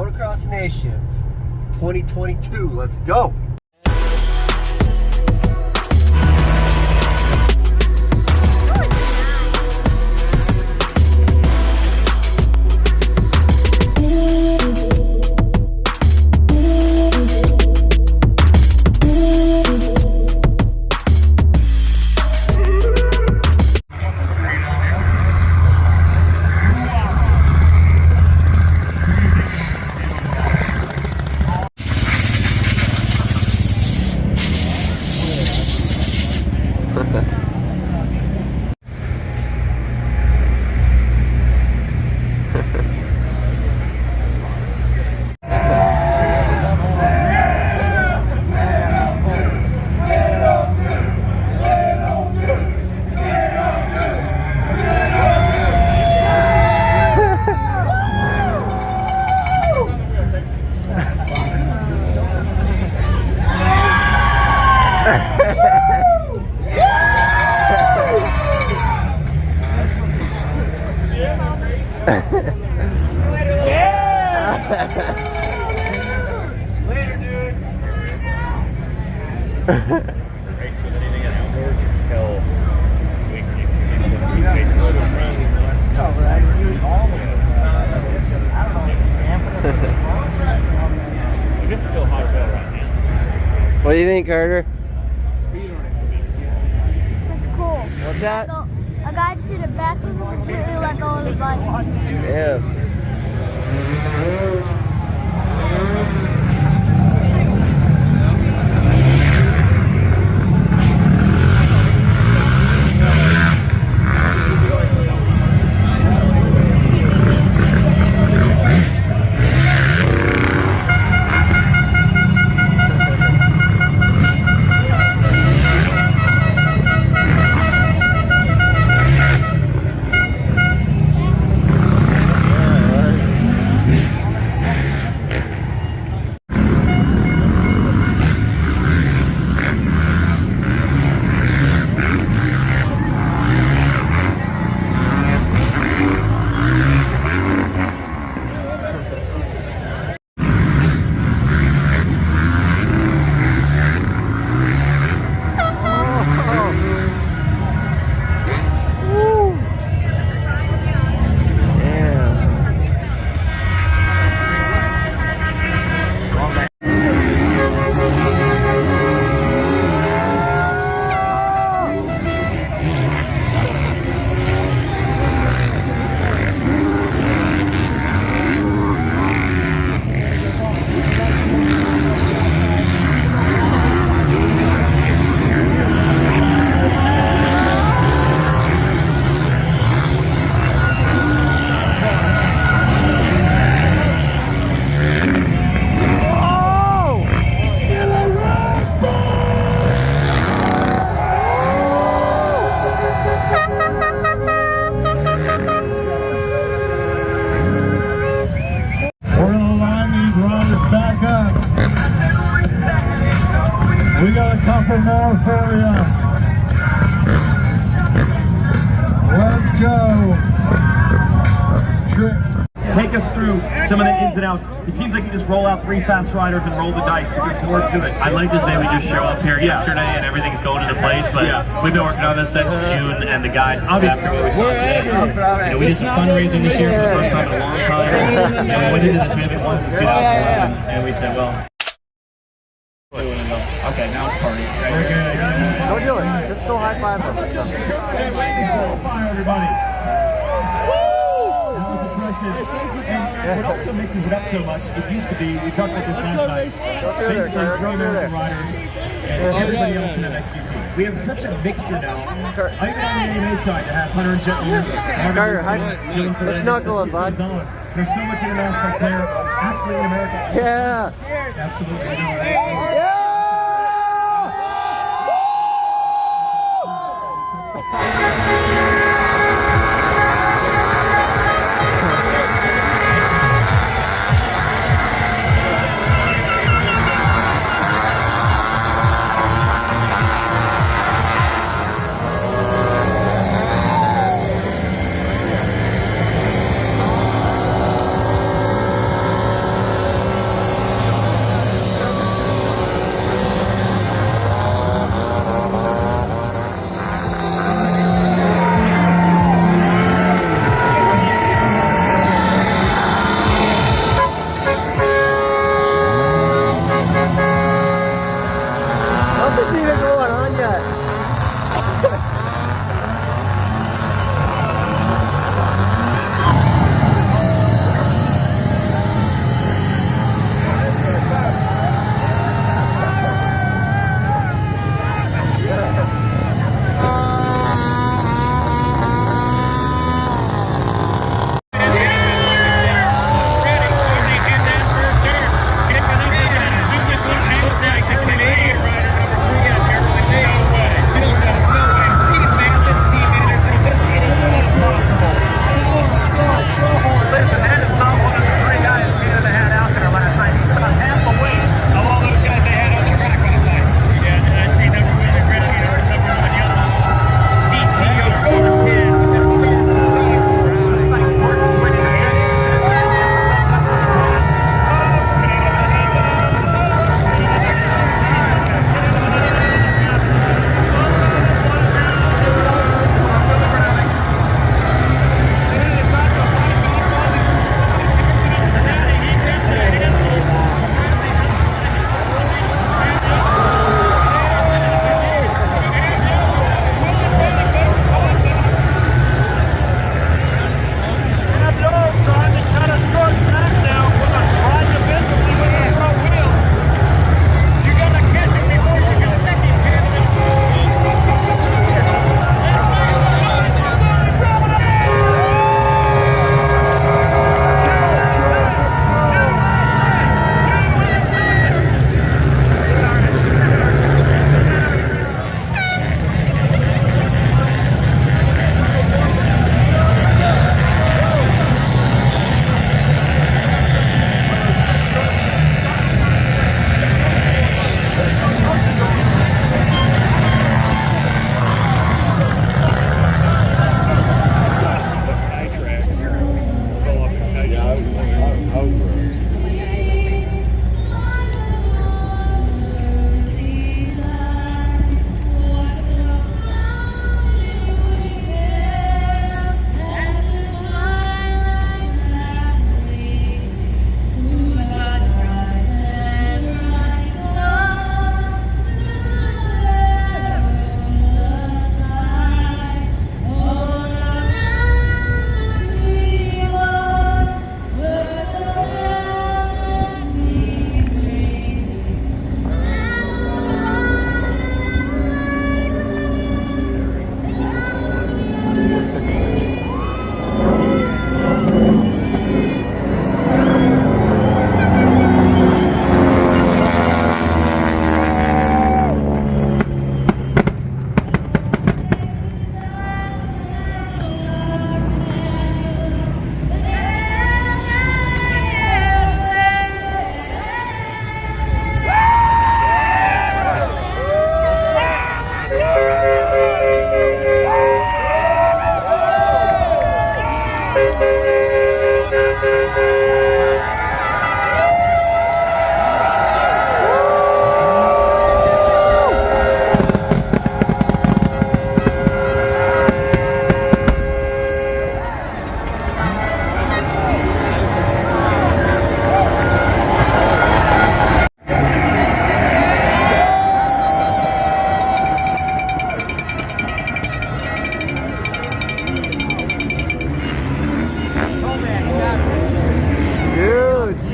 Motocross of Nations 2022. Let's go. Later, dude. Race with anything at outdoors until we We're just still hot as hell right now. What do you think, Carter? That's cool. What's that? So, a guy just did a backflip and completely let go of the bike. Yeah. We got a couple more for you. Let's go. Take us through some of the ins and outs. It seems like you just roll out 3 fast riders and roll the dice, but there's more to it. I'd like to say we just show up here yesterday and everything's going into place, but we've been working on this since June, and the guys, obviously, we did some fundraising this year for the first time in a long time. And we did this maybe once in 2011, and we said, well, okay, now it's party. Don't do it. Just go high five them. Fire, everybody. And what also mixes it up so much, it used to be, we talked about this last night, basically three American riders and everybody else in an XGP. We have such a mixture now. I even on the AMA side to have Hunter and Jet Carter, let's knuckle it, bud. There's so much international player, actually in America. Yeah. Absolutely. Yeah.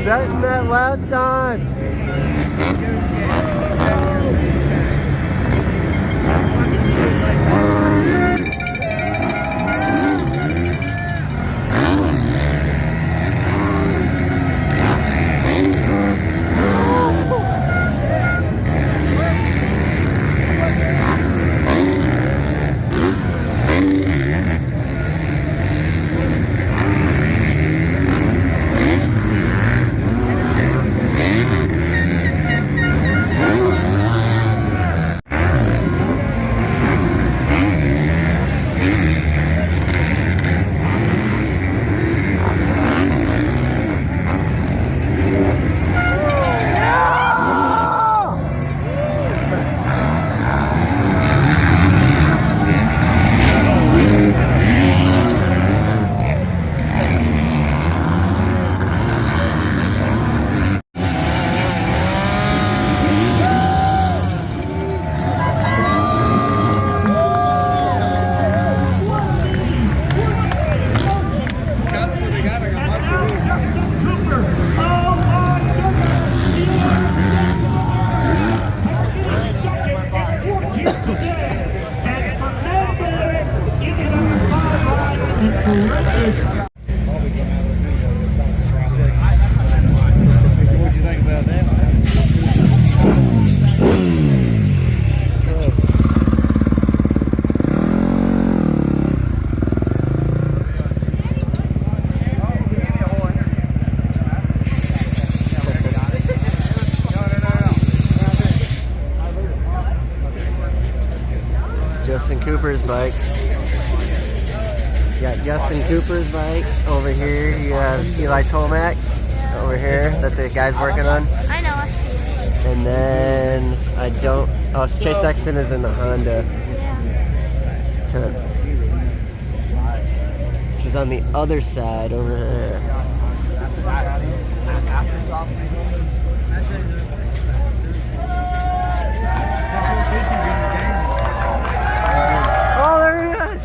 Setting that lap time. Justin Cooper's bike. You got Justin Cooper's bike over here. You have Eli Tomac over here that the guy's working on. I know. And then Chase Sexton is in the Honda. She's on the other side over there. Oh, there he is!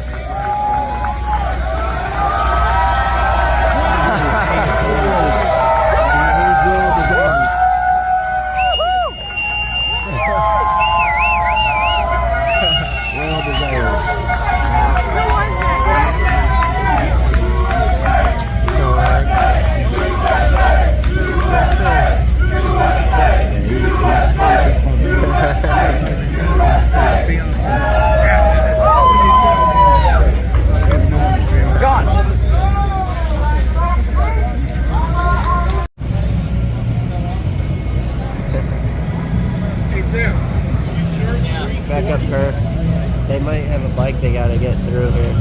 Back up her. They might have a bike they gotta get through here.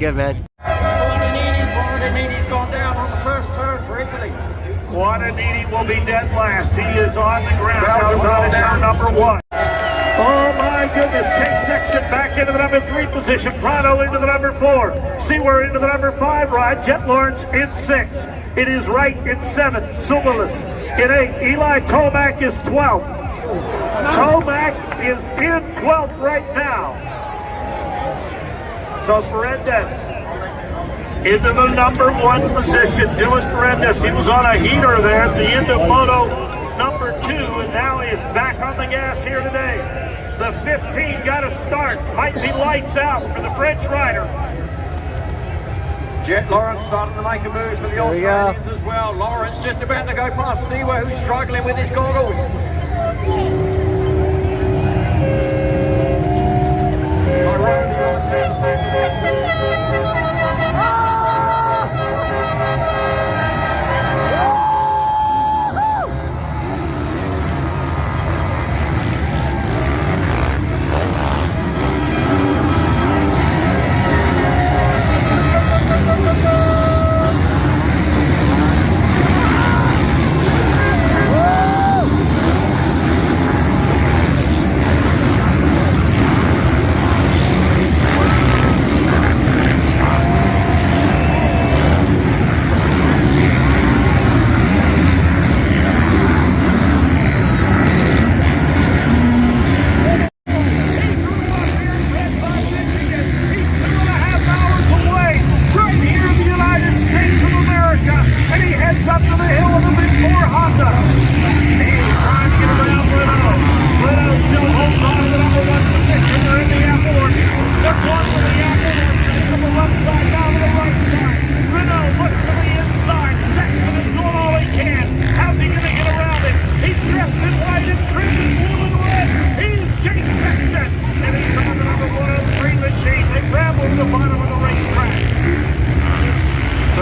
good, man. Guadagnini's gone down on the first turn for Italy. Guadagnini will be dead last. He is on the ground. Goes on to turn number 1. Oh my goodness, Chase Sexton back into the number 3 position. Prado into the number 4. Seward into the number 5 ride. Jet Lawrence in 6. It is Wright in 7. Subalis in 8. Eli Tomac is 12th. Tomac is in 12th right now. So Ferendez into the number 1 position. Dylan Ferendez, he was on a heater there at the end of moto number 2, and now is back on the gas here today. The 15 got a start. Might be lights out for the French rider. Jet Lawrence starting to make a move for the Australians as well. Lawrence just about to go past Seawer, who's struggling with his goggles.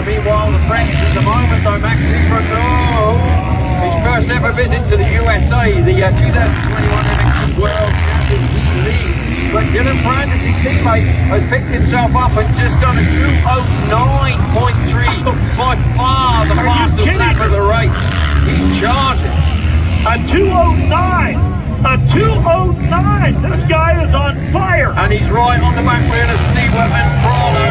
Meanwhile, the French at the moment, though, Max Lebrun, his first ever visit to the USA, the 2021 NXT World Champion, he leads. But Dylan Ferrandis, his teammate, has picked himself up and just done a 2:09.3, by far the fastest lap of the race. He's charging. A 2:09! A 2:09! This guy is on fire! And he's right on the back wheel of Seawer and Prado.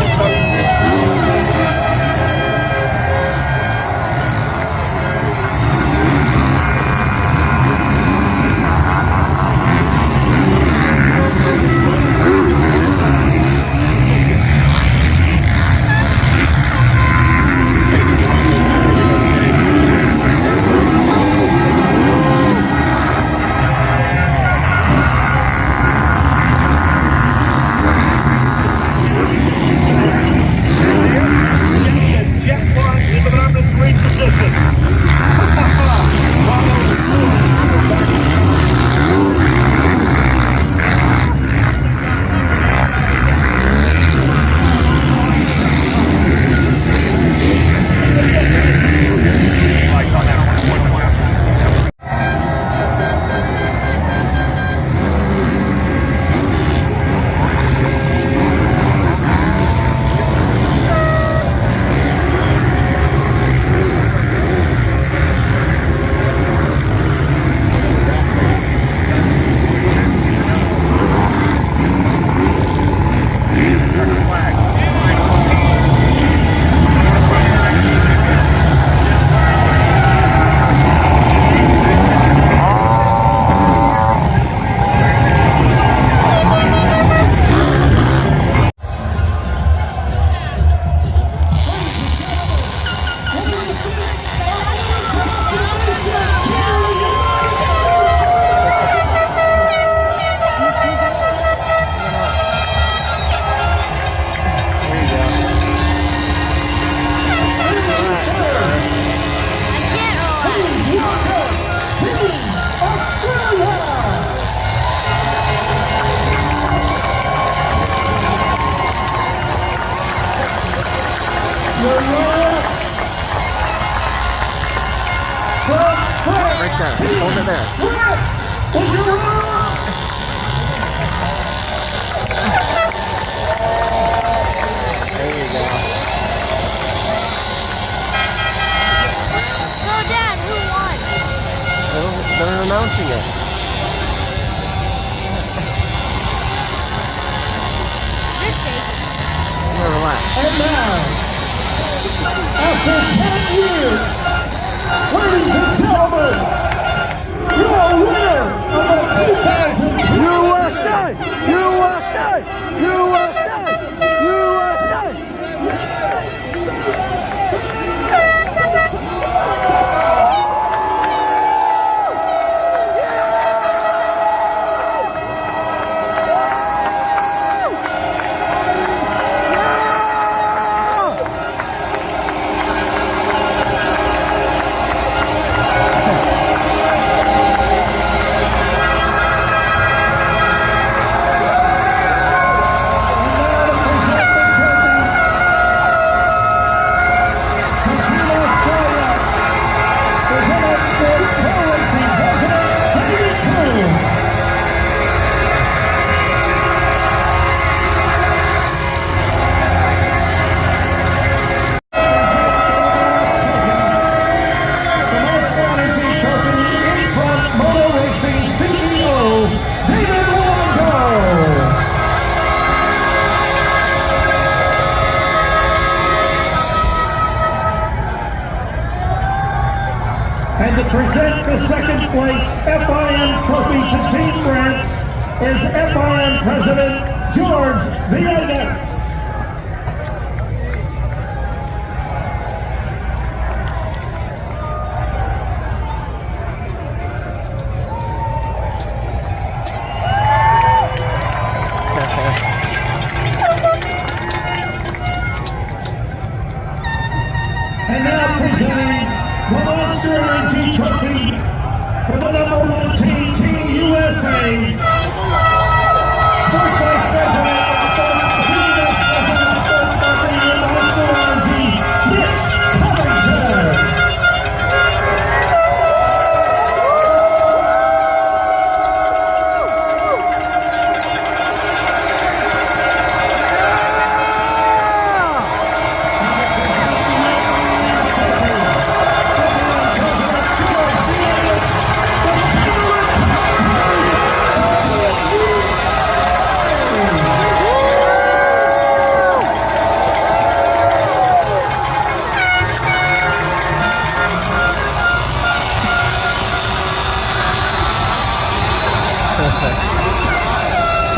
Right there. Hold it there. There They're announcing it. You're shaking. Relax. And now, after 10 years, ladies and gentlemen, your winner of the 2002 USA! USA! USA! USA! And to present the second place FIM trophy to Team France is FIM President George Villegas. And now presenting the Monster Energy Trophy for the number 1 team, Team USA. Sports Vice President of Sports, Team Vice President of Sports Marketing and Monster Energy, Mitch Covington.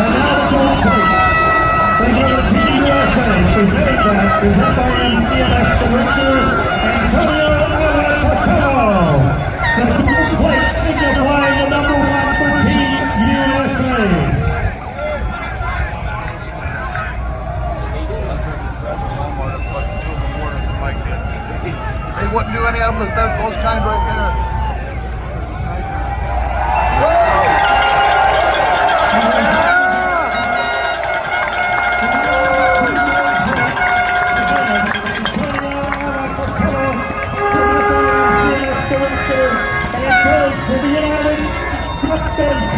And now the gold plate. The Team USA presenting that is FIM CMS Director Antonio Alapacao. The gold plate signifying the number 1 for Team USA. They wouldn't do any of them with those kind right there. And it goes to the United States.